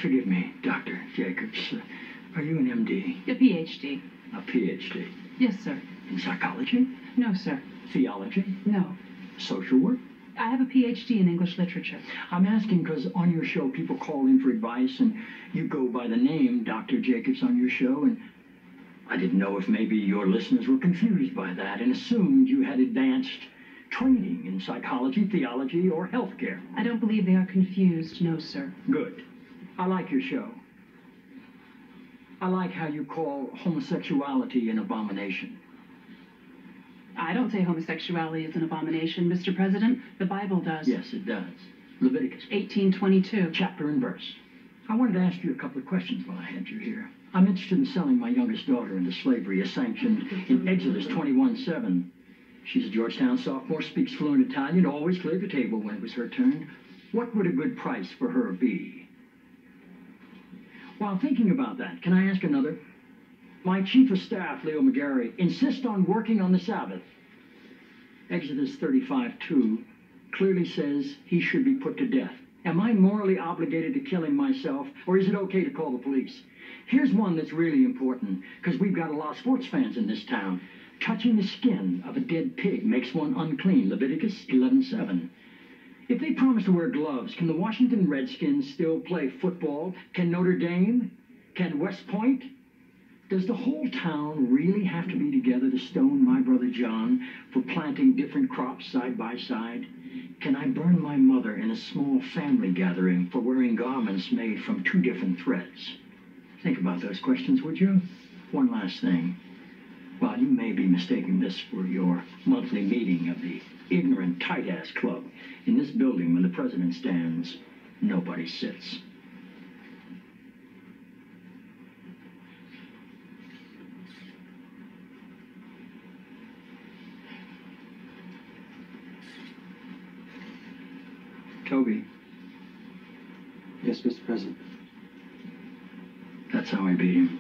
Forgive me, Dr. Jacobs. Are you an MD? A PhD. A PhD? Yes, sir. In psychology? No, sir. Theology? No. Social work? I have a PhD in English literature. I'm asking because on your show people call in for advice and you go by the name Dr. Jacobs on your show, and I didn't know if maybe your listeners were confused by that and assumed you had advanced training in psychology, theology, or healthcare. I don't believe they are confused, no, sir. Good. I like your show. I like how you call homosexuality an abomination. I don't say homosexuality is an abomination, Mr. President. The Bible does. Yes, it does. Leviticus 18:22. chapter and verse. I wanted to ask you a couple of questions while I had you here. I'm interested in selling my youngest daughter into slavery as sanctioned in Exodus 21:7. She's a Georgetown sophomore, speaks fluent Italian, always cleared the table when it was her turn. What would a good price for her be? While thinking about that, can I ask another? My chief of staff, Leo McGarry, insists on working on the Sabbath. Exodus 35:2 clearly says he should be put to death. Am I morally obligated to kill him myself, or is it okay to call the police? Here's one that's really important, because we've got a lot of sports fans in this town. Touching the skin of a dead pig makes one unclean, Leviticus 11:7. If they promise to wear gloves, can the Washington Redskins still play football? Can Notre Dame? Can West Point? Does the whole town really have to be together to stone my brother John for planting different crops side by side? Can I burn my mother in a small family gathering for wearing garments made from two different threads? Think about those questions, would you? One last thing. While you may be mistaking this for your monthly meeting of the Ignorant Tight-Ass Club, in this building when the president stands, nobody sits. Toby. Yes, Mr. President. That's how I beat him.